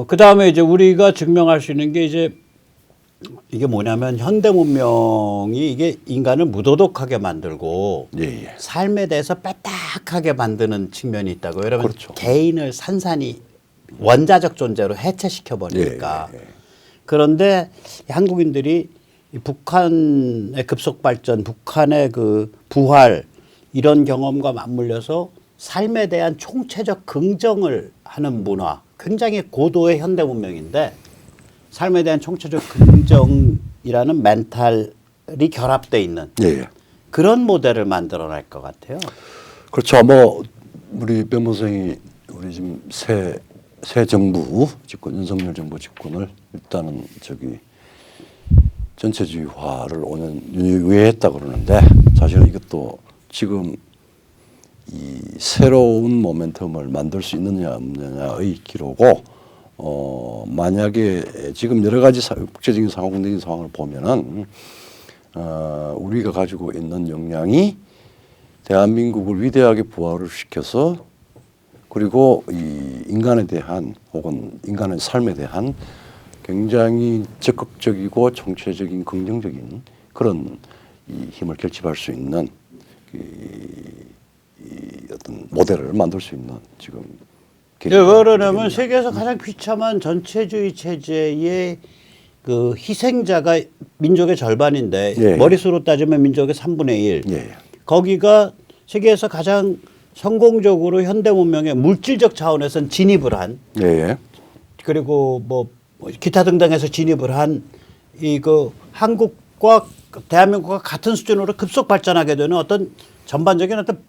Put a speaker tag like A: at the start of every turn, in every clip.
A: 그다음에 이제 우리가 증명할 수 있는 게 이제 이게 뭐냐면 현대 문명이 이게 인간을 무도덕하게 만들고
B: 예, 예.
A: 삶에 대해서 빼딱하게 만드는 측면이 있다고. 여러분
B: 그렇죠.
A: 개인을 산산이 원자적 존재로 해체시켜 버리니까.
B: 예, 예, 예.
A: 그런데 한국인들이 이 북한의 급속 발전, 북한의 그 부활 이런 경험과 맞물려서 삶에 대한 총체적 긍정을 하는 문화, 굉장히 고도의 현대 문명인데 삶에 대한 총체적 긍정이라는 멘탈이 결합돼 있는
B: 예, 예.
A: 그런 모델을 만들어낼 것 같아요.
B: 그렇죠. 뭐 우리 변호생이 우리 지금 새 정부 집권 윤석열 정부 집권을 일단은 전체주의화를 5년 유예했다 그러는데 사실은 이것도 지금 이 새로운 모멘텀을 만들 수 있느냐 없느냐의 기로고 만약에 지금 여러 가지 국제적인 상황, 국내적인 상황을 보면은 우리가 가지고 있는 역량이 대한민국을 위대하게 부활을 시켜서 그리고 이 인간에 대한 혹은 인간의 삶에 대한 굉장히 적극적이고 총체적인 긍정적인 그런 이 힘을 결집할 수 있는 이 어떤 모델을 만들 수 있는 지금
A: 왜 그러냐면 세계에서 가장 비참한 전체주의 체제의 그 희생자가 민족의 절반인데
B: 예.
A: 머릿수로 따지면 민족의 3분의 1.
B: 예.
A: 거기가 세계에서 가장 성공적으로 현대 문명의 물질적 차원에선 진입을 한
B: 예.
A: 그리고 뭐 기타 등등해서 진입을 한 이그 한국과 대한민국과 같은 수준으로 급속 발전하게 되는 어떤 전반적인 어떤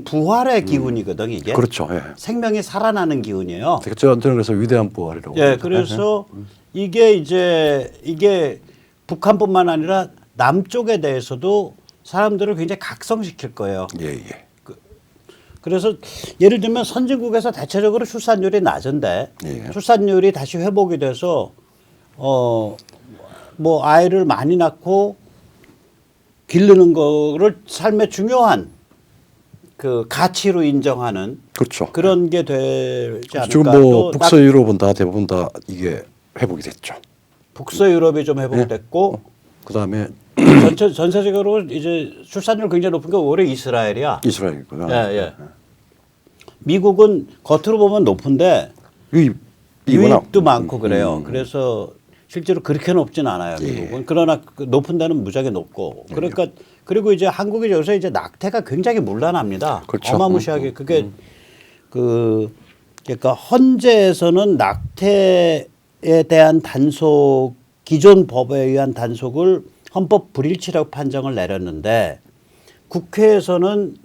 A: 부활의 기운이거든 이게.
B: 그렇죠. 예.
A: 생명이 살아나는 기운이에요.
B: 저는 그래서 위대한 부활이라고.
A: 예, 그래서 이게 이게 북한뿐만 아니라 남쪽에 대해서도 사람들을 굉장히 각성시킬 거예요.
B: 예, 예.
A: 그래서 예를 들면 선진국에서 대체적으로 출산율이 낮은데
B: 예.
A: 출산율이 다시 회복이 돼서 뭐 아이를 많이 낳고 기르는 거를 삶의 중요한 그 가치로 인정하는
B: 그렇죠.
A: 그런 게 되지 않을까.
B: 지금 뭐 북서유럽은 다 대부분 다 이게 회복이 됐죠.
A: 북서유럽이 좀 회복됐고
B: 그다음에
A: 전체적으로 이제 출산율 굉장히 높은 게 오히려 이스라엘이야.
B: 이스라엘이고요.
A: 예, 예. 미국은 겉으로 보면 높은데 유입도 많고 그래요. 그래서 실제로 그렇게 높진 않아요, 미국은. 그러나 그 높은 데는 무지하게 높고. 그러니까 그리고 이제 한국이 요새 이제 낙태가 굉장히 문란합니다.
B: 그렇죠.
A: 어마무시하게 그게 그러니까 헌재에서는 낙태에 대한 단속 기존 법에 의한 단속을 헌법 불일치라고 판정을 내렸는데 국회에서는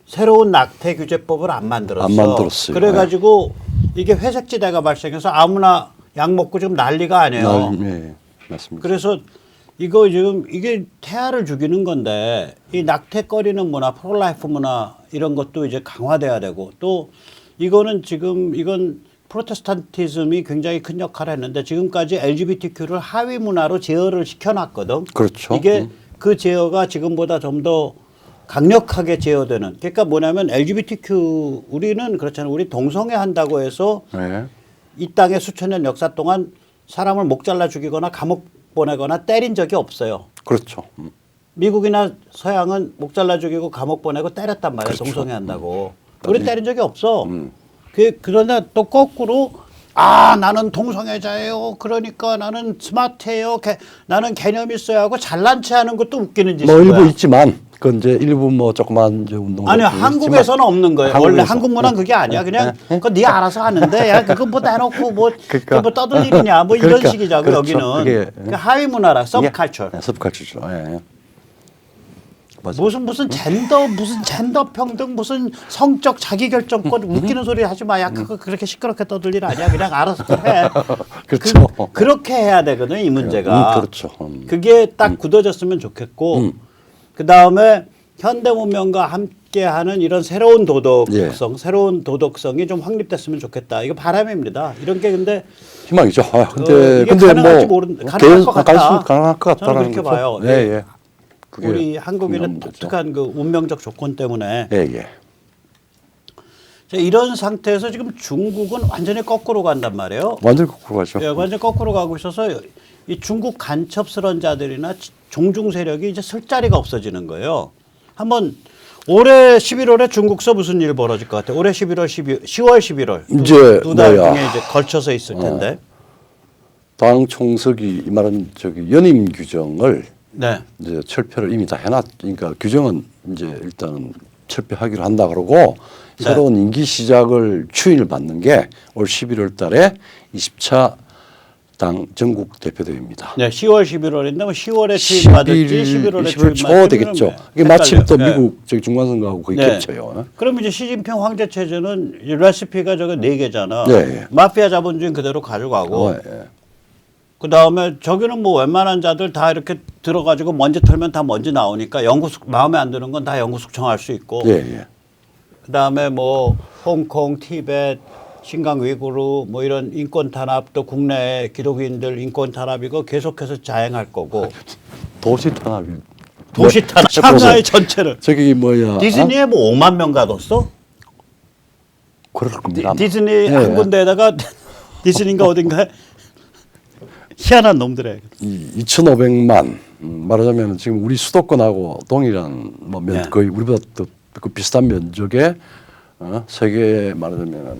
A: 새로운 낙태 규제법을 안 만들었어요. 그래가지고 이게 회색지대가 발생해서 아무나 약 먹고 지금 난리가 아니에요.
B: 네, 맞습니다.
A: 그래서 이거 지금 이게 태아를 죽이는 건데 이 낙태거리는 문화, 프로라이프 문화 이런 것도 이제 강화돼야 되고 또 이거는 지금 이건 프로테스탄티즘이 굉장히 큰 역할을 했는데 지금까지 LGBTQ를 하위 문화로 제어를 시켜놨거든.
B: 그렇죠.
A: 이게 그 제어가 지금보다 좀 더 강력하게 제어되는. 그러니까 뭐냐면 LGBTQ 우리는 그렇잖아요. 우리 동성애 한다고 해서
B: 네.
A: 이 땅의 수천 년 역사 동안 사람을 목 잘라 죽이거나 감옥 보내거나 때린 적이 없어요.
B: 그렇죠.
A: 미국이나 서양은 목 잘라 죽이고 감옥 보내고 때렸단 말이에요.
B: 그렇죠.
A: 동성애 한다고. 우리 때린 적이 없어. 그러나 또 거꾸로 나는 동성애자예요. 그러니까 나는 스마트해요. 나는 개념 있어야 하고 잘난 체 하는 것도 웃기는 짓이야.
B: 뭐 일부 있지만 그건 이제 일부 뭐 조그만 이제 운동.
A: 아니요, 한국에서는 없는 거예요. 원래 한국 문화는 그게 아니야. 그냥 그거 네 알아서 하는데 야 그거 뭐 대놓고 뭐,
B: 그러니까.
A: 뭐 떠들 일이냐 뭐 이런
B: 그러니까.
A: 식이자고
B: 그렇죠.
A: 여기는.
B: 그게,
A: 그러니까 하위 문화라 서브컬처.
B: 네, 서브컬처죠. 예.
A: 무슨 젠더 평등 무슨 성적 자기결정권 웃기는 소리 하지 마. 야 그거 그렇게 시끄럽게 떠들 일 아니야. 그냥 알아서 해.
B: 그렇죠.
A: 그렇게 해야 되거든 이 문제가.
B: 그렇죠.
A: 그게 딱 굳어졌으면 좋겠고 그 다음에 현대 문명과 함께하는 이런 새로운 도덕성, 새로운 도덕성이 좀 확립됐으면 좋겠다. 이거 바람입니다. 이런 게 근데
B: 희망이죠.
A: 이게 가능할지 가능할 것 같다.
B: 가능할 것 같다라는
A: 저는 그렇게
B: 거죠.
A: 봐요.
B: 예, 예.
A: 우리 한국인은 독특한 그 운명적 조건 때문에
B: 예, 예.
A: 자, 이런 상태에서 지금 중국은 완전히 거꾸로 간단 말이에요.
B: 완전히 거꾸로 가죠.
A: 예, 완전 거꾸로 가고 있어서 이 중국 간첩스러운 자들이나 종중 세력이 이제 쓸 자리가 없어지는 거예요. 한번 올해 11월에 중국서 무슨 일 벌어질 것 같아요? 올해 11월, 10월, 11월
B: 이제
A: 두 달
B: 뭐야.
A: 중에 이제 걸쳐서 있을 텐데.
B: 당 총석이 이 말은 저기 연임 규정을
A: 네.
B: 이제 철폐를 이미 다 해놨. 그러니까 규정은 이제 일단은 철폐하기로 한다 그러고
A: 네.
B: 새로운 임기 시작을 추인을 받는 게 올 11월 달에 20차 당 전국 대표대회입니다.
A: 네, 10월, 11월인데 뭐 10월에 취임 받을지 11월에
B: 20월
A: 취임
B: 초 되겠죠. 이게 마침 또
A: 네.
B: 미국 저기 중간선거하고 거의
A: 네.
B: 겹쳐요.
A: 그럼 이제 시진핑 황제 체제는 이 레시피가 저거 4개잖아.
B: 네.
A: 마피아 자본주의 그대로 가져가고
B: 예.
A: 그 다음에 저기는 뭐 웬만한 자들 다 이렇게 들어가지고 먼지 털면 다 먼지 나오니까 영구숙 마음에 안 드는 건 다 영구숙 청할 수 있고.
B: 예, 예.
A: 그 다음에 뭐 홍콩, 티벳, 신강 위구르 뭐 이런 인권 탄압 또 국내 기독인들 인권 탄압 이거 계속해서 자행할 거고.
B: 도시 탄압이.
A: 도시
B: 뭐,
A: 탄압 샹하이 전체를.
B: 저기 뭐야.
A: 디즈니에 뭐 5만 명 가뒀어?
B: 그럴 겁니다.
A: 디즈니
B: 예.
A: 한 군데에다가 디즈니인가 어딘가에 희한한 놈들에.
B: 이 2,500만 말하자면 지금 우리 수도권하고 동일한 뭐
A: 네.
B: 거의 우리보다 더 그 비슷한 면적의 세계 말하자면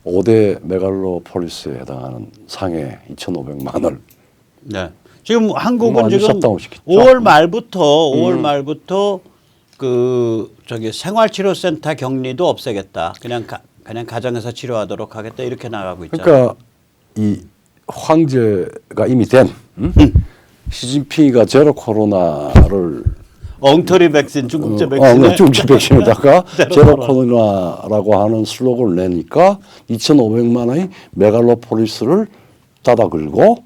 B: 5대 메갈로폴리스에 해당하는 상해 2,500만을
A: 네. 지금 한국은
B: 완전
A: 지금
B: 셧다운 시켰죠.
A: 5월 말부터 그 저기 생활치료센터 격리도 없애겠다. 그냥 가정에서 치료하도록 하겠다 이렇게 나가고 있잖아요.
B: 그러니까 이 황제가 이미 된 시진핑이가 제로 코로나를
A: 엉터리 백신 중국제 백신에
B: 중국제 백신에다가
A: 제로
B: 제로
A: 코로나.
B: 코로나라고 하는 슬로건을 내니까 2,500만의 메갈로폴리스를 닫아 걸고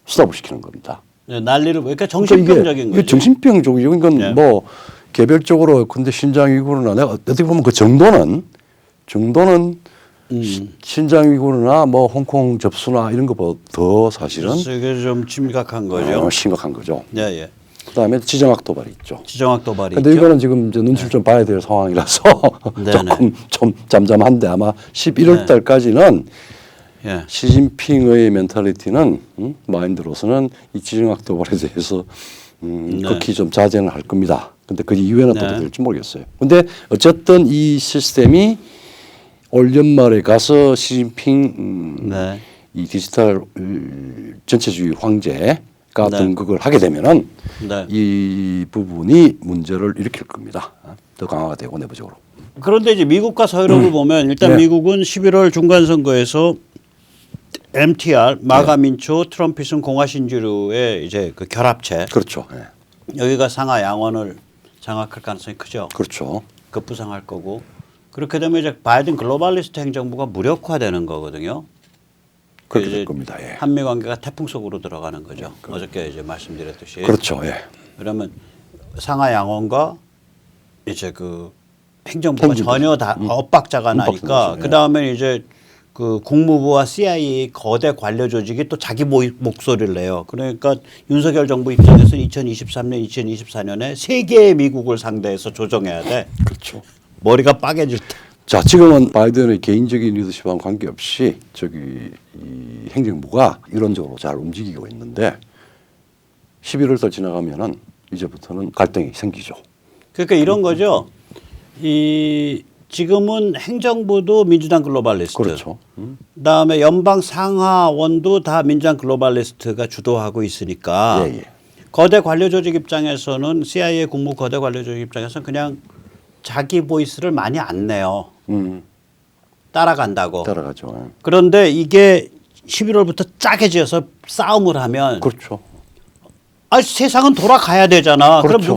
B: 스탑시키는 겁니다.
A: 네, 난리를 그러니까
B: 그러니까
A: 정신병적인
B: 이게
A: 거죠.
B: 정신병적이고 이건
A: 네.
B: 뭐 개별적으로 근데 신장 위구르나 내가 어떻게 보면 그 정도는 신장 위구르나 뭐 홍콩 접수나 이런 것보다 더 사실은
A: 이게 좀 심각한 거죠.
B: 심각한 거죠.
A: 예, 예.
B: 그다음에 지정학 도발이 있죠.
A: 지정학 도발이
B: 근데
A: 있죠.
B: 이거는 지금 이제 눈치를 좀 봐야 될 상황이라서
A: 네네.
B: 조금 좀 잠잠한데 아마 11월 달까지는
A: 예.
B: 시진핑의 멘탈리티는 마인드로서는 이 지정학 도발에 대해서 극히 좀 자제는 할 겁니다. 근데 그 이후에는 또
A: 네.
B: 어떻게 될지 모르겠어요. 근데 어쨌든 이 시스템이 올 연말에 가서 시진핑
A: 네.
B: 이 디지털 전체주의 황제가
A: 네.
B: 등극을 하게 되면은
A: 네.
B: 이 부분이 문제를 일으킬 겁니다. 더 강화가 되고 내부적으로.
A: 그런데 이제 미국과 서유럽을 보면 일단
B: 네.
A: 미국은 11월 중간 선거에서 MTR 마가민초 트럼피즘 공화신주류의 이제 그 결합체
B: 그렇죠. 예.
A: 여기가 상하 양원을 장악할 가능성이 크죠.
B: 그렇죠.
A: 급부상할 거고 그렇게 되면 이제 바이든 글로벌리스트 행정부가 무력화되는 거거든요.
B: 그렇게
A: 이제
B: 될 겁니다. 예.
A: 한미 관계가 태풍 속으로 들어가는 거죠. 어저께 이제 말씀드렸듯이.
B: 그렇죠. 예.
A: 그러면 상하 양원과 이제 그 행정부가
B: 행정부.
A: 전혀 다 엇박자가 나니까
B: 나죠. 예.
A: 그 다음에 이제 그 국무부와 CIA 거대 관료 조직이 또 자기 목소리를 내요. 그러니까 윤석열 정부 입장에서는 2023년, 2024년에 세 개의 미국을 상대해서 조정해야 돼.
B: 그렇죠.
A: 머리가 빠개질 때.
B: 자, 지금은 바이든의 개인적인 리더십과는 관계없이 저기 이 행정부가 이론적으로 잘 움직이고 있는데 11월 달 지나가면은 이제부터는 갈등이 생기죠.
A: 그러니까 이런 거죠. 이 지금은 행정부도 민주당 글로벌리스트.
B: 그렇죠.
A: 그다음에 연방 상하원도 다 민주당 글로벌리스트가 주도하고 있으니까
B: 예, 예.
A: 거대 관료 조직 입장에서는 CIA 국무 거대 관료 조직 입장에서는 그냥 자기 보이스를 많이 안 내요. 따라간다고.
B: 따라가죠. 예.
A: 그런데 이게 11월부터 짜게 지어서 싸움을 하면
B: 그렇죠.
A: 아 세상은 돌아가야 되잖아. 그럼
B: 그렇죠.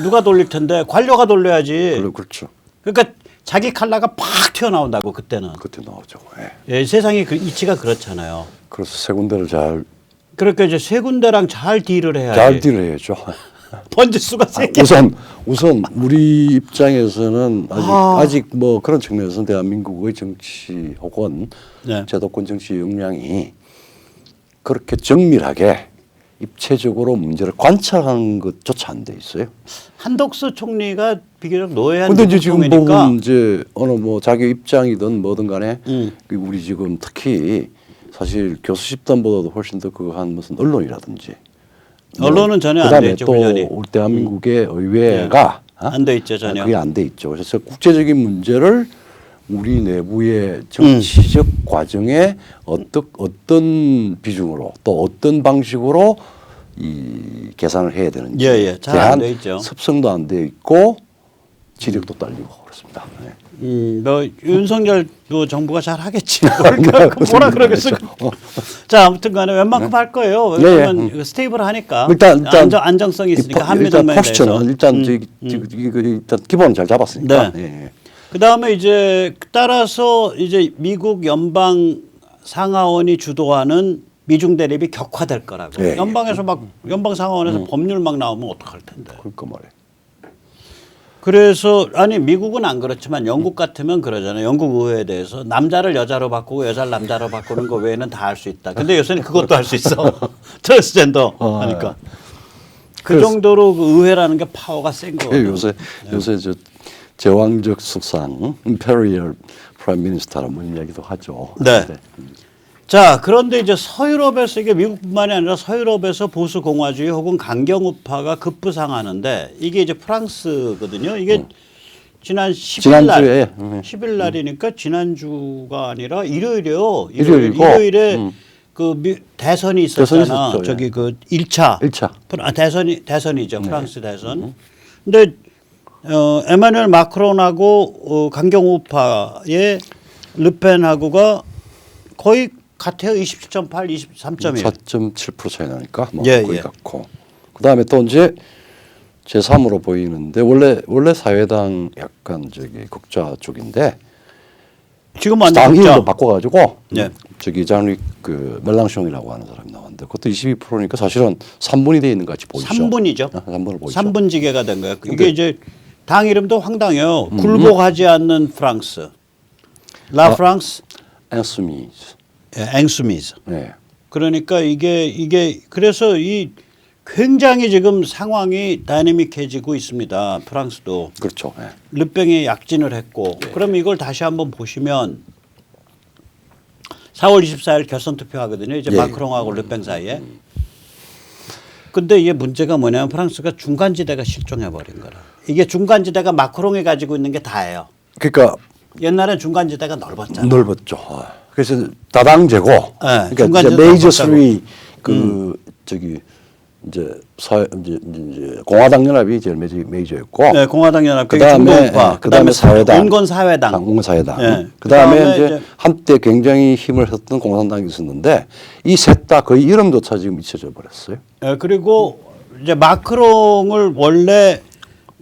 A: 누가 돌릴 텐데 관료가 돌려야지.
B: 그렇죠.
A: 그러니까 자기 칼라가 팍 튀어나온다고 그때는.
B: 그때 나오죠. 예.
A: 예, 세상이 이치가 그렇잖아요.
B: 그래서 세 군데를 잘
A: 그러니까 이제 세 군데랑 잘 딜을 해야지.
B: 딜을 해야죠.
A: 번지수가 세 개.
B: 우선 우리 입장에서는 아직 뭐 그런 측면에서는 대한민국의 정치 혹은
A: 네.
B: 제도권 정치 역량이 그렇게 정밀하게 입체적으로 문제를 관찰하는 것조차 안 돼 있어요.
A: 한덕수 총리가 비교적 노예한
B: 근데 이제 지금
A: 총리니까
B: 보면 이제 어느 뭐 자기 입장이든 뭐든 간에 그 우리 지금 특히 사실 교수 집단보다도 훨씬 더 그 한 무슨 언론이라든지
A: 언론은 전혀 안
B: 그다음에
A: 돼 있죠,
B: 또
A: 훈련이.
B: 우리 대한민국의 의회가
A: 안 돼 있죠, 전혀.
B: 그게 안 돼 있죠. 그래서 국제적인 문제를 우리 내부의 정치적 과정에 어떤 비중으로 또 어떤 방식으로 이 계산을 해야 되는지
A: 예, 예. 잘안 돼 있죠.
B: 습성도 안 돼 있고 지력도 딸리고 그렇습니다. 네.
A: 뭐 윤석열 그 정부가 잘 하겠지. 뭐라 그러겠어. 자, 아무튼간에 웬만큼 할 거예요.
B: 네,
A: 왜냐면 이거 스테이블하니까
B: 일단
A: 안정성이 있으니까 한미
B: 일단
A: 동맹에 대해서.
B: 포스처는 일단 일단 기본은 잘 잡았으니까.
A: 네.
B: 예.
A: 그 다음에 이제 따라서 이제 미국 연방 상하원이 주도하는 미중 대립이 격화될 거라고.
B: 예, 예.
A: 연방에서 막 연방 상하원에서 법률 막 나오면 어떡할 텐데.
B: 그러니까 말이에요.
A: 그래서 아니 미국은 안 그렇지만 영국 같으면 그러잖아요. 영국 의회에 대해서 남자를 여자로 바꾸고 여자를 남자로 바꾸는 거 외에는 다 할 수 있다. 근데 요새는 그것도 할 수 있어. 트랜스젠더 하니까. 그 정도로 그 의회라는 게 파워가 센 거.
B: 요새 저 제왕적 수상, 임페리얼 프라임 미니스터라는 뭐 이야기도 하죠.
A: 네. 자, 그런데 이제 서유럽에서 이게 미국뿐만이 아니라 서유럽에서 보수 공화주의 혹은 강경우파가 급부상하는데 이게 이제 프랑스거든요. 이게 지난 10일 날,
B: 지난주에
A: 10일 날이니까 지난주가 아니라 일요일이요.
B: 일요일이고,
A: 일요일에 그 대선이 있었잖아.
B: 있었죠,
A: 저기
B: 예.
A: 그 1차.
B: 1차.
A: 대선이죠. 프랑스 대선. 근데 에마누엘 마크론하고 강경우파의 르펜하고가 거의 같아요. 27.8, 23.1.
B: 4.7% 차이 나니까 뭐
A: 예,
B: 거의
A: 예.
B: 같고. 그다음에 또 이제 제3으로 보이는데 원래 사회당 약간 저기 극좌 쪽인데
A: 지금 완전
B: 당 이름도
A: 극좌.
B: 바꿔가지고
A: 예.
B: 저기 장리 그 멜랑숑이라고 하는 사람이 나왔는데 그것도 22%니까 사실은 3분이 돼 있는 것 같이 보이죠.
A: 3분이죠.
B: 3분을 보이죠.
A: 3분지계가 된 거예요. 이게
B: 근데-
A: 이제 당 이름도 황당해요. 굴복하지 않는 프랑스. 라 프랑스
B: 앤스미.
A: 앵수미즈.
B: 네.
A: 그러니까 이게 그래서 이 굉장히 지금 상황이 다이내믹해지고 있습니다. 프랑스도.
B: 그렇죠. 네.
A: 르팽이 약진을 했고 그럼 이걸 다시 한번 보시면 4월 24일 결선 투표하거든요. 이제
B: 예.
A: 마크롱하고 르팽 사이에. 근데 이게 문제가 뭐냐면 프랑스가 중간지대가 실종해버린 거라. 이게 중간지대가 마크롱이 가지고 있는 게 다예요.
B: 그러니까
A: 옛날엔 중간지대가 넓었잖아요.
B: 넓었죠. 그래서 다당제고. 그러니까 이제
A: 중간지대도
B: 메이저
A: 넓었다고.
B: 3 그 저기 이제 이제 공화당 연합이 제일 메이저였고.
A: 네, 공화당 연합,
B: 그다음에
A: 중도우파,
B: 그다음에 사회당,
A: 온건 사회당,
B: 온건 사회당.
A: 예.
B: 그다음에
A: 그다음에
B: 이제 한때 굉장히 힘을 썼던 공산당이 있었는데 이 셋 다 거의 이름조차 지금 잊혀져 버렸어요.
A: 예, 그리고 이제 마크롱을 원래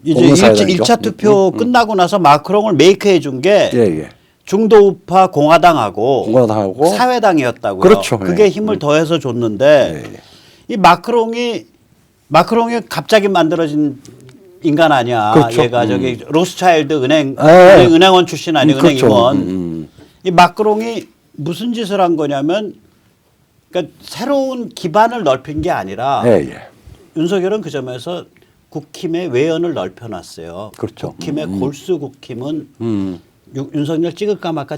A: 이제
B: 온건 사회당이죠.
A: 1차 투표 끝나고 나서 마크롱을 메이크해 준 게
B: 예.
A: 중도우파 공화당하고
B: 공화당하고
A: 사회당이었다고요.
B: 그렇죠.
A: 그게
B: 예.
A: 힘을 더해서 줬는데
B: 예.
A: 이 마크롱이 갑자기 만들어진 인간 아니야.
B: 그렇죠.
A: 얘가 저기 로스차일드
B: 예.
A: 은행원 출신 아니 은행
B: 그렇죠.
A: 임원. 이 마크롱이 무슨 짓을 한 거냐면 그러니까 새로운 기반을 넓힌 게 아니라
B: 예.
A: 윤석열은 그 점에서 국힘의 외연을 넓혀놨어요.
B: 그렇죠.
A: 국힘의 골수 국힘은 윤석열 찍을까 말까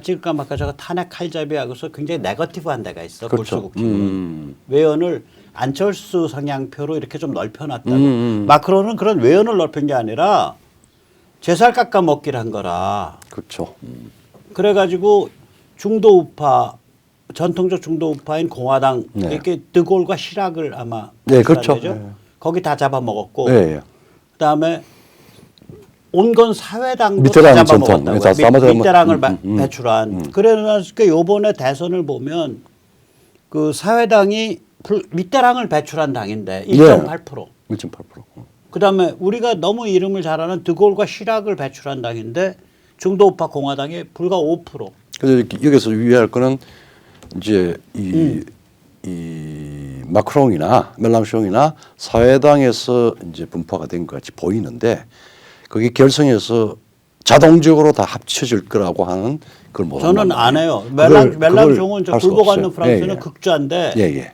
A: 저거 탄핵 칼잡이하고서 굉장히 네거티브한 데가 있어.
B: 그렇죠.
A: 골수 국힘은. 외연을 안철수 성향표로 이렇게 좀 넓혀놨다고. 마크론은 그런 외연을 넓힌 게 아니라 제살 깎아 먹기를 한 거라.
B: 그렇죠.
A: 그래가지고 중도우파 전통적 중도우파인 공화당
B: 네.
A: 이렇게 드골과 시락을 아마
B: 네, 그렇죠.
A: 되죠?
B: 네.
A: 거기 다 잡아먹었고
B: 예.
A: 그다음에 온건 사회당도
B: 밑에랑
A: 다
B: 전통.
A: 잡아먹었다고요.
B: 다 잡아먹었-
A: 밑대랑을 배출한. 그래서 요번에 대선을 보면 그 사회당이 밑대랑을 배출한 당인데 1.8%.
B: 1.8%.
A: 그다음에 우리가 너무 이름을 잘 아는 드골과 시락을 배출한 당인데 중도우파 공화당이 불과 5%.
B: 그래서 여기서 유의할 거는 이제 이 마크롱이나 멜랑숑이나 사회당에서 이제 분파가 된 것 같이 보이는데 그게 결성해서 자동적으로 다 합쳐질 거라고 하는 그걸 못.
A: 저는 안 해요.
B: 그걸
A: 멜랑숑은 저
B: 할 수가
A: 굴복하는
B: 없어요.
A: 프랑스는
B: 예.
A: 극좌인데
B: 예.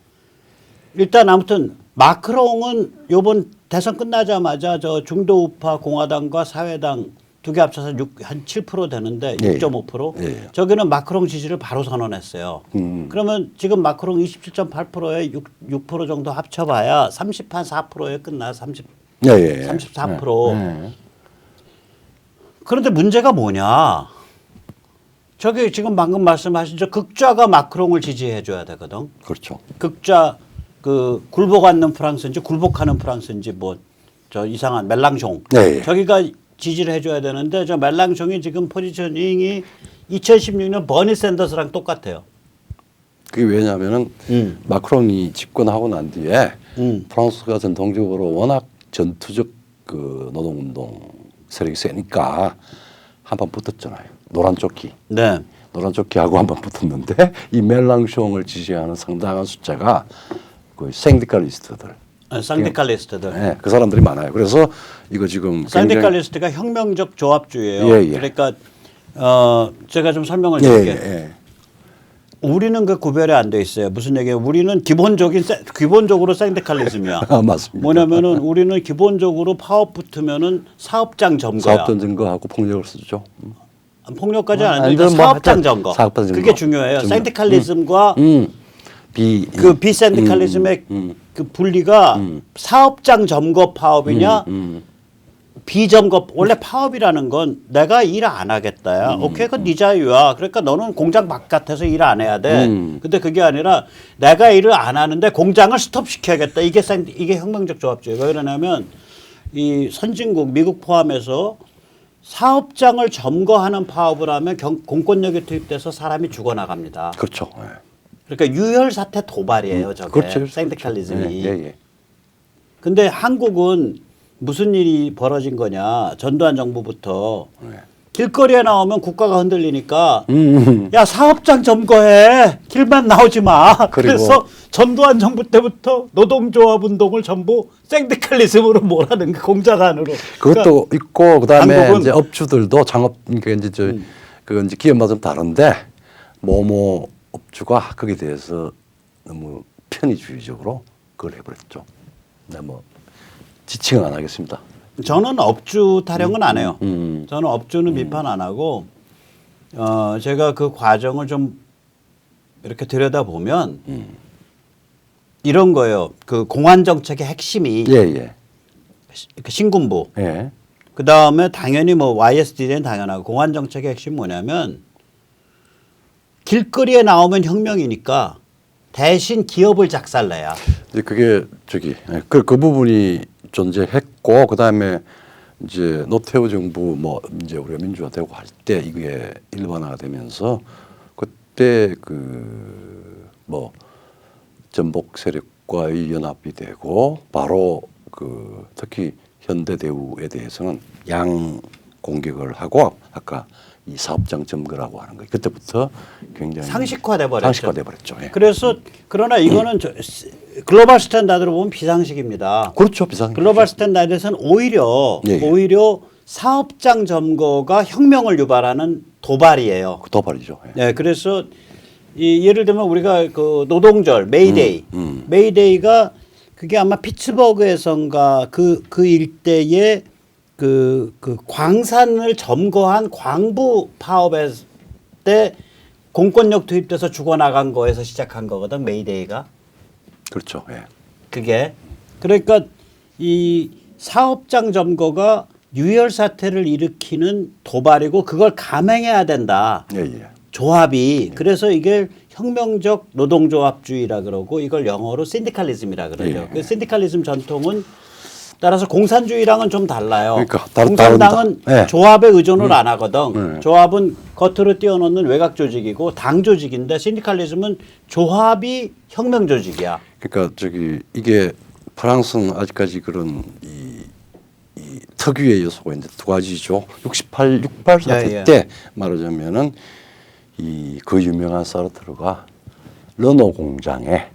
A: 일단 아무튼 마크롱은 요번 대선 끝나자마자 저 중도 우파 공화당과 사회당 두 개 합쳐서 한 7% 되는데
B: 예,
A: 6.5%.
B: 예.
A: 저기는 마크롱 지지를 바로 선언했어요. 그러면 지금 마크롱 27.8%에 6% 정도 합쳐봐야 34%에 끝나 34%. 그런데 문제가 뭐냐? 저기 지금 방금 말씀하신 저 극좌가 마크롱을 지지해줘야 되거든.
B: 그렇죠.
A: 극좌 그 굴복하는 프랑스인지 굴복하는 프랑스인지 뭐 저 이상한 멜랑숑.
B: 네.
A: 저기가 지지를 해줘야 되는데 저 멜랑숑이 지금 포지셔닝이 2016년 버니 샌더스랑 똑같아요.
B: 그게 왜냐하면은 마크롱이 집권하고 난 뒤에 프랑스가 전통적으로 워낙 전투적 그 노동운동 세력이 세니까 한번 붙었잖아요. 노란 조끼.
A: 네.
B: 노란 조끼하고 한번 붙었는데 이 멜랑숑을 지지하는 상당한 숫자가 그 생디칼리스트들.
A: 쌍디칼리스트들.
B: 네, 그 사람들이 많아요. 그래서 이거 지금
A: 쌍디칼리스트가 혁명적 조합주의예요.
B: 예, 예.
A: 그러니까 제가 좀 설명을
B: 예,
A: 드릴게요.
B: 예.
A: 우리는 그 구별이 안 돼 있어요. 무슨 얘기예요? 우리는 기본적으로 샌디칼리즘이야.
B: 아, 맞습니다.
A: 뭐냐면은 우리는 기본적으로 파업 붙으면은 사업장 점거야.
B: 사업장 증거하고 폭력을 쓰죠.
A: 폭력까지 안
B: 아니,
A: 하는데
B: 뭐
A: 사업장
B: 하여튼
A: 점거.
B: 사업장 점거.
A: 그게 중요해요.
B: 증거.
A: 샌디칼리즘과
B: 그
A: 비샌디칼리즘의 그 분리가 사업장 점거 파업이냐 비점거. 원래 파업이라는 건 내가 일 안 하겠다야. 오케이, 그건 네 자유야. 그러니까 너는 공장 바깥에서 일 안 해야 돼. 근데 그게 아니라 내가 일을 안 하는데 공장을 스톱시켜야겠다. 이게 혁명적 조합주의가. 왜 그러냐면 이 선진국 미국 포함해서 사업장을 점거하는 파업을 하면 공권력이 투입돼서 사람이 죽어나갑니다.
B: 그렇죠. 예.
A: 그러니까 유혈 사태 도발이에요. 저게
B: 그렇죠.
A: 샌디칼리즘이.
B: 예, 예.
A: 근데 한국은 무슨 일이 벌어진 거냐. 전두환 정부부터
B: 네.
A: 길거리에 나오면 국가가 흔들리니까 야 사업장 점거해. 길만 나오지 마. 그래서 전두환 정부 때부터 노동조합 운동을 전부 샌디칼리즘으로 몰아넣은 거, 공작 안으로.
B: 그것도 있고 그다음에
A: 한국은
B: 이제 업주들도 창업 그러니까 이제 그 이제 기업마다 좀 다른데 뭐뭐 업주가 거기에 대해서 너무 편의주의적으로 그걸 해버렸죠. 네, 뭐 지칭은 안 하겠습니다.
A: 저는 업주 타령은 안 해요. 저는 업주는 비판 안 하고 제가 그 과정을 좀 이렇게 들여다보면 이런 거예요. 그 공안 정책의 핵심이
B: 예.
A: 신군부.
B: 예.
A: 그 다음에 당연히 뭐 YSD는 당연하고 공안 정책의 핵심 뭐냐면 길거리에 나오면 혁명이니까 대신 기업을 작살내야.
B: 이제 그게 그 부분이 존재했고 그다음에 이제 노태우 정부 뭐 이제 우리가 민주화되고 할 때 이게 일반화가 되면서 그때 그 뭐 전복 세력과의 연합이 되고 바로 그 특히 현대대우에 대해서는 양 공격을 하고 아까 이 사업장 점거라고 하는 거 그때부터 굉장히
A: 상식화돼 버렸죠.
B: 상식화돼 버렸죠. 예.
A: 그래서 그러나 이거는 글로벌 스탠다드로 보면 비상식입니다.
B: 그렇죠, 비상.
A: 글로벌 스탠다드에서는 오히려 사업장 점거가 혁명을 유발하는 도발이에요.
B: 그 도발이죠. 예.
A: 네, 그래서 예를 들면 우리가 그 노동절 메이데이, 메이데이가 그게 아마 피츠버그에선가 그 일대에 그 광산을 점거한 광부 파업에 때 공권력 투입돼서 죽어나간 거에서 시작한 거거든 메이데이가.
B: 그렇죠. 예.
A: 그게 그러니까 이 사업장 점거가 유혈 사태를 일으키는 도발이고 그걸 감행해야 된다.
B: 예.
A: 조합이. 그래서 이게 혁명적 노동조합주의라 그러고 이걸 영어로 신디칼리즘이라 그러죠.
B: 예.
A: 그 신디칼리즘 전통은 따라서 공산주의랑은 좀 달라요.
B: 그러니까
A: 공산당은
B: 예.
A: 조합에 의존을 안 하거든. 조합은 겉으로 띄워놓는 외곽 조직이고 당 조직인데 신디칼리즘은 조합이 혁명 조직이야.
B: 그러니까 이게 프랑스는 아직까지 그런 이 특유의 요소가 이제 두 가지죠. 68 사태 때 말하자면은 그 유명한 사르트르가 르노 공장에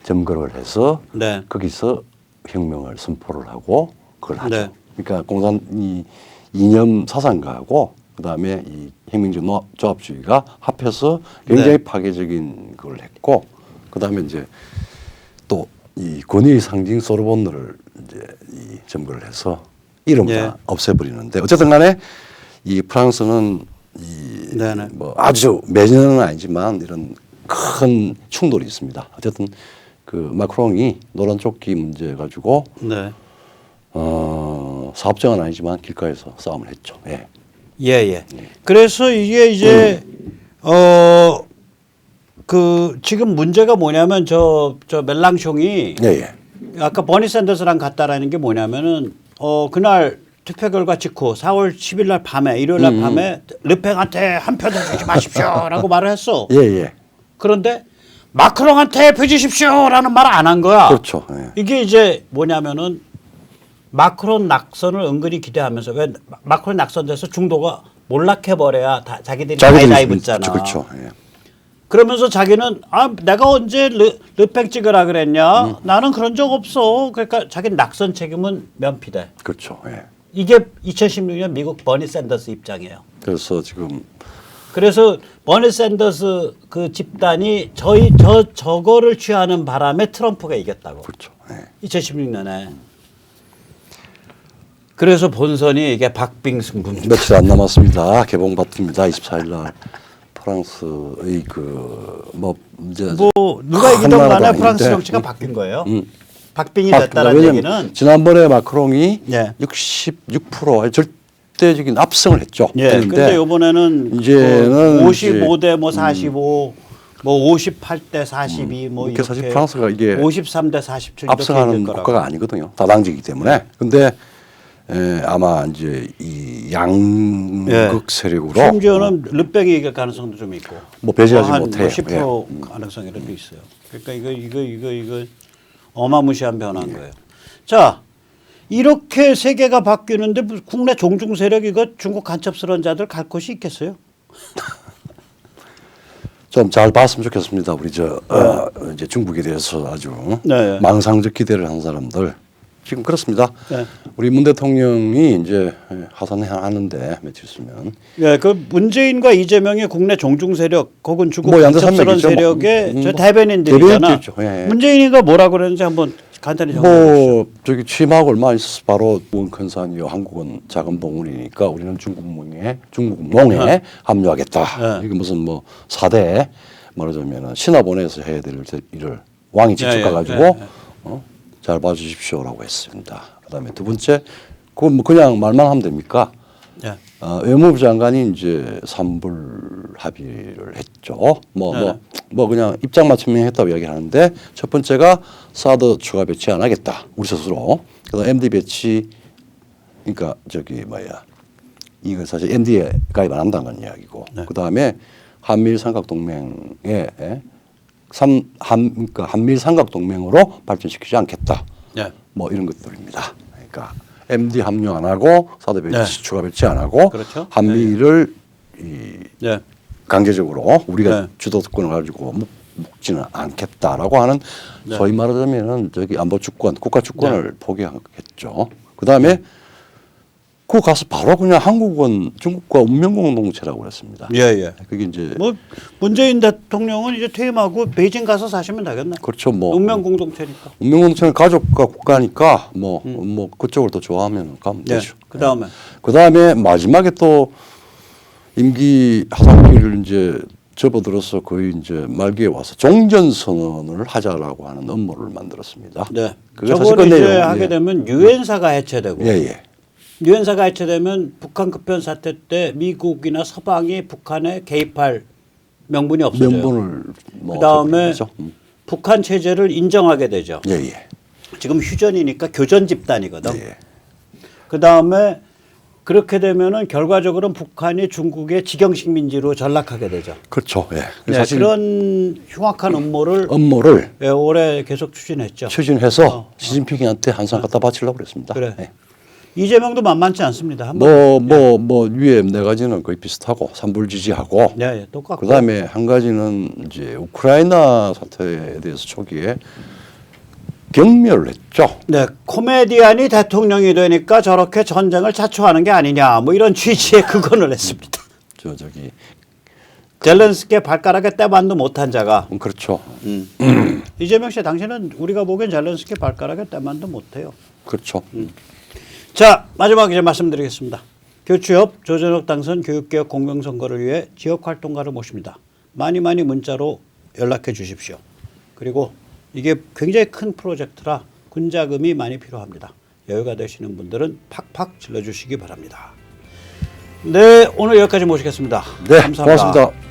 B: 점거를 해서 거기서 혁명을 선포를 하고 그걸 하죠.
A: 네.
B: 그러니까 공산 이념 사상가하고 그다음에 이 혁명적 조합주의가 합해서 굉장히 파괴적인 걸 했고 그다음에 이제 또 이 권위의 상징 소르본느를 이제 이 점거를 해서 이름을
A: 예.
B: 다 없애버리는데 어쨌든 간에 이 프랑스는 이
A: 네네.
B: 뭐 아주 매년은 아니지만 이런 큰 충돌이 있습니다. 어쨌든 그 마크롱이 노란 조끼 문제 가지고
A: 네.
B: 사업장은 아니지만 길가에서 싸움을 했죠. 예.
A: 예. 그래서 이게 이제 그 지금 문제가 뭐냐면 저 멜랑숑이
B: 예.
A: 아까 버니 샌더스랑 같다라는 게 뭐냐면은 그날 투표 결과 직후 4월 10일 날 밤에 일요일 날 밤에 르팽한테 한 표도 주지 마십시오라고 말을 했어.
B: 예.
A: 그런데 마크롱한테 표 주십시오라는 말 안 한 거야.
B: 그렇죠. 예.
A: 이게 이제 뭐냐면은 마크론 낙선을 은근히 기대하면서 왜 마크론 낙선돼서 중도가 몰락해 버려야 자기들이 다이다이 붙잖아.
B: 그렇죠. 예.
A: 그러면서 자기는 내가 언제 르팽 찍으라 그랬냐? 나는 그런 적 없어. 그러니까 자기 낙선 책임은 면피돼.
B: 그렇죠. 예.
A: 이게 2016년 미국 버니 샌더스 입장이에요.
B: 그래서 지금
A: 그래서 버니 샌더스 그 집단이 저거를 취하는 바람에 트럼프가 이겼다고.
B: 그렇죠. 예.
A: 2016년에. 그래서 본선이 이게 박빙승부입니다.
B: 며칠 안 남았습니다. 개봉받습니다. 24일 날 프랑스의 뭐 이제
A: 누가 이기던
B: 나라도
A: 간에 프랑스
B: 아닌데.
A: 정치가 바뀐 거예요. 박빙이 됐다는
B: 왜냐면
A: 얘기는
B: 지난번에 마크롱이
A: 예.
B: 66% 절대적인 압승을 했죠.
A: 예. 근데 이번에는
B: 이제는
A: 55대 뭐 45, 뭐 58대 42, 뭐
B: 이렇게
A: 이렇게
B: 사실 프랑스가 이게
A: 53대 47
B: 압승하는 국가가 아니거든요. 다당제이기 때문에. 근데 아마 이제 이 양극 세력으로
A: 심지어는 르팽이 이길 가능성도 좀 있고.
B: 뭐 배제하지
A: 한
B: 못해요.
A: 10% 가능성이라도 있어요. 그러니까 이거 어마무시한 변화인 거예요. 자, 이렇게 세계가 바뀌는데 국내 종중 세력 이거 중국 간첩스러운 자들 갈 곳이 있겠어요?
B: 좀 잘 봤으면 좋겠습니다. 우리 이제 중국에 대해서 아주
A: 네.
B: 망상적 기대를 한 사람들 지금 그렇습니다.
A: 네.
B: 우리 문 대통령이 이제 하산하는데 며칠 있으면
A: 예, 그 문재인과 이재명이 국내 종중 세력 혹은 중국
B: 뭐 양자
A: 간첩스러운
B: 산맥이죠.
A: 세력의
B: 뭐.
A: 저 대변인들이잖아.
B: 대변인들이죠. 예.
A: 문재인이가 뭐라 그러는지 한번 간단히 정리해 주시죠.
B: 뭐 저기 취임하고 얼마 있어서 바로 큰 산이요. 한국은 작은 봉우리니까 우리는 중국몽에 합류하겠다.
A: 네.
B: 이게 무슨 뭐 4대 말하자면 신화본에서 해야 될 일을 왕이 직접 가가지고 잘 봐주십시오라고 했습니다. 그다음에 두 번째 그건 뭐 그냥 말만 하면 됩니까?
A: 예.
B: 외무부 장관이 이제 삼불 합의를 했죠. 뭐 그냥 입장 맞춤형 했다고 이야기를 하는데 첫 번째가 사드 추가 배치 안 하겠다. 우리 스스로. 그다음 MD 배치 그러니까 이건 사실 MD에 가입 안 한다는 이야기고.
A: 네.
B: 그다음에 한미일 삼각동맹에 그러니까 한미일 삼각동맹으로 발전시키지 않겠다.
A: 예.
B: 뭐 이런 것들입니다. 그러니까 MD 합류 안 하고 사드 배치
A: 네.
B: 추가 배치 안 하고
A: 그렇죠.
B: 한미를
A: 예.
B: 강제적으로 우리가
A: 네.
B: 주도권을 가지고 묶지는 않겠다라고 하는
A: 네.
B: 소위 말하자면은 저기 안보 주권, 국가 주권을 포기하겠죠. 그 다음에 그 가서 바로 그냥 한국은 중국과 운명 공동체라고 그랬습니다.
A: 예.
B: 그게 이제
A: 뭐 문재인 대통령은 이제 퇴임하고 베이징 가서 사시면 되겠네.
B: 그렇죠. 뭐
A: 운명 공동체니까.
B: 운명 공동체는 가족과 국가니까 뭐 그쪽을 더 좋아하면 가면
A: 예.
B: 되죠.
A: 그다음에
B: 그 다음에 마지막에 또 임기 하반기를 이제 접어들어서 거의 이제 말기에 와서 종전 선언을 하자라고 하는 업무를 만들었습니다.
A: 네.
B: 그게 사실
A: 저걸 이제
B: 끝내요.
A: 하게
B: 예.
A: 되면 유엔사가 해체되고
B: 예.
A: 유엔사가 해체되면 북한 급변 사태 때 미국이나 서방이 북한에 개입할 명분이 없어져요.
B: 명분을
A: 그다음에
B: 적용하죠.
A: 북한 체제를 인정하게 되죠.
B: 예.
A: 지금 휴전이니까 교전 집단이거든.
B: 예.
A: 그다음에 그렇게 되면은 결과적으로는 북한이 중국의 직영식민지로 전락하게 되죠.
B: 그렇죠. 예.
A: 네,
B: 사실
A: 그런 흉악한 업무를
B: 업무를
A: 올해 계속 추진했죠.
B: 추진해서 시진핑한테 한상 갖다 바치려고 그랬습니다.
A: 그래.
B: 예.
A: 이재명도 만만치 않습니다.
B: 위에 네 가지는 거의 비슷하고 삼불 지지하고
A: 네, 똑같고.
B: 그다음에 한 가지는 이제 우크라이나 사태에 대해서 초기에 경멸을 했죠.
A: 네, 코미디언이 대통령이 되니까 저렇게 전쟁을 자초하는 게 아니냐, 뭐 이런 취지의 극언을 했습니다.
B: 저기
A: 젤렌스키의 발가락에 때만도 못한 자가
B: 그렇죠.
A: 이재명 씨, 당신은 우리가 보기엔 젤렌스키 발가락에 때만도 못해요.
B: 그렇죠.
A: 자, 마지막 이제 말씀드리겠습니다. 교추협 조전혁 당선 교육개혁 공명선거를 위해 지역활동가를 모십니다. 많이 문자로 연락해 주십시오. 그리고 이게 굉장히 큰 프로젝트라 군자금이 많이 필요합니다. 여유가 되시는 분들은 팍팍 질러주시기 바랍니다. 네, 오늘 여기까지 모시겠습니다.
B: 네,
A: 감사합니다.
B: 고맙습니다.